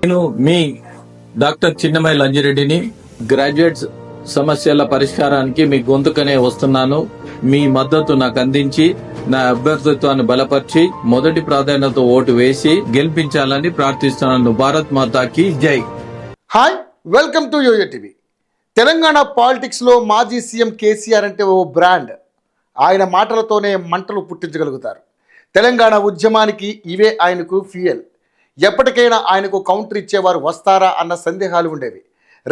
నేను మీ doctor చిన్నమై లంజిరెడ్డిని graduates సమస్యల పరిష్కారానికి మీ గొంతుకనే వస్తున్నాను. మీ మద్దతు నాకు అందించి నా అభ్యర్థిత్వాన్ని బలపరిచి మొదటి ప్రాధాన్యత ఓటు వేసి గెలిపించాలని ప్రార్థిస్తున్నాను. భారత్ మాతాకి జై. Hi, welcome to YOYO TV. Telangana politics లో మాజీ సీఎం కేసీఆర్ అంటే ఓ బ్రాండ్. ఆయన మాటలతోనే మంటలు పుట్టించగలుగుతారు. తెలంగాణ ఉద్యమానికి ఇవే ఆయనకు ఫ్యూయల్. ఎప్పటికైనా ఆయనకు కౌంటర్ ఇచ్చేవారు వస్తారా అన్న సందేహాలు ఉండేవి.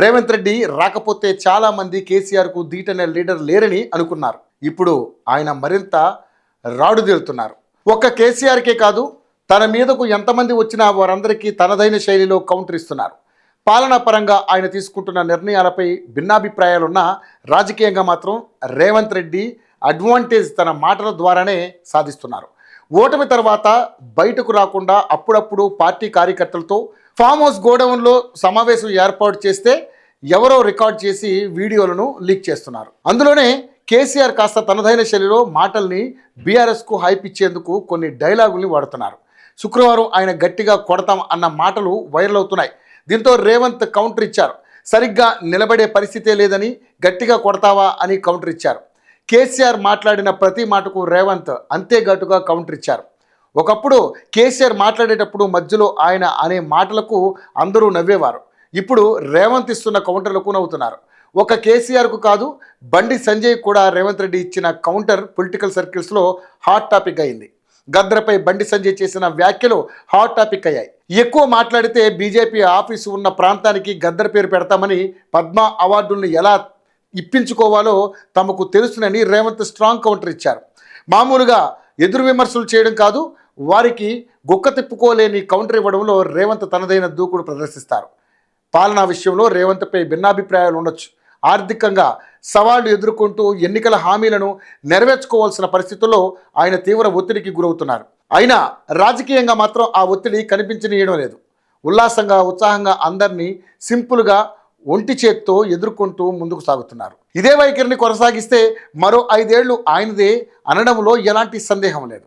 రేవంత్ రెడ్డి రాకపోతే చాలామంది కేసీఆర్కు ధీటనే లీడర్ లేరని అనుకున్నారు. ఇప్పుడు ఆయన మరింత రాడుదేలుతున్నారు. ఒక్క కేసీఆర్కే కాదు, తన మీదకు ఎంతమంది వచ్చినా వారందరికీ తనదైన శైలిలో కౌంటర్ ఇస్తున్నారు. పాలనా పరంగా ఆయన తీసుకుంటున్న నిర్ణయాలపై భిన్నాభిప్రాయాలున్నా రాజకీయంగా మాత్రం రేవంత్ రెడ్డి అడ్వాంటేజ్ తన మాటల ద్వారానే సాధిస్తున్నారు. ఓటమి తర్వాత బయటకు రాకుండా అప్పుడప్పుడు పార్టీ కార్యకర్తలతో ఫామ్ హౌస్ గోడౌన్లో సమావేశం ఏర్పాటు చేస్తే ఎవరో రికార్డ్ చేసి వీడియోలను లీక్ చేస్తున్నారు. అందులోనే కేసీఆర్ కాస్త తనదైన శైలిలో మాటల్ని బీఆర్ఎస్కు హైప్ ఇచ్చేందుకు కొన్ని డైలాగుల్ని వాడుతున్నారు. శుక్రవారం ఆయన గట్టిగా కొడతాం అన్న మాటలు వైరల్ అవుతున్నాయి. దీంతో రేవంత్ కౌంటర్ ఇచ్చారు. సరిగ్గా నిలబడే పరిస్థితే లేదని గట్టిగా కొడతావా అని కౌంటర్ ఇచ్చారు. కేసీఆర్ మాట్లాడిన ప్రతి మాటకు రేవంత్ అంతే ఘాటుగా కౌంటర్ ఇచ్చారు. ఒకప్పుడు కేసీఆర్ మాట్లాడేటప్పుడు మధ్యలో ఆయన అనే మాటలకు అందరూ నవ్వేవారు. ఇప్పుడు రేవంత్ ఇస్తున్న కౌంటర్లకు నవ్వుతున్నారు. ఒక కేసీఆర్కు కాదు, బండి సంజయ్ కూడా రేవంత్ రెడ్డి ఇచ్చిన కౌంటర్ పొలిటికల్ సర్కిల్స్లో హాట్ టాపిక్ అయింది. గద్రపై బండి సంజయ్ చేసిన వ్యాఖ్యలు హాట్ టాపిక్ అయ్యాయి. ఎక్కువ మాట్లాడితే బీజేపీ ఆఫీసు ఉన్న ప్రాంతానికి గద్దర్ పేరు పెడతామని, పద్మ అవార్డులను ఎలా ఇప్పించుకోవాలో తమకు తెలుసునని రేవంత్ స్ట్రాంగ్ కౌంటర్ ఇచ్చారు. మామూలుగా ఎదురు విమర్శలు చేయడం కాదు, వారికి గుక్క తిప్పుకోలేని కౌంటర్ ఇవ్వడంలో రేవంత్ తనదైన దూకుడు ప్రదర్శిస్తారు. పాలనా విషయంలో రేవంత్పై భిన్నాభిప్రాయాలు ఉండొచ్చు. ఆర్థికంగా సవాళ్లు ఎదుర్కొంటూ ఎన్నికల హామీలను నెరవేర్చుకోవాల్సిన పరిస్థితుల్లో ఆయన తీవ్ర ఒత్తిడికి గురవుతున్నారు. అయినా రాజకీయంగా మాత్రం ఆ ఒత్తిడి కనిపించనీయడం లేదు. ఉల్లాసంగా ఉత్సాహంగా అందరినీ సింపుల్గా ఒంటి చేత్తో ఎదుర్కొంటూ ముందుకు సాగుతున్నారు. ఇదే వైఖరిని కొనసాగిస్తే మరో 5 ఏళ్లు ఆయనదే అనడంలో ఎలాంటి సందేహం లేదు.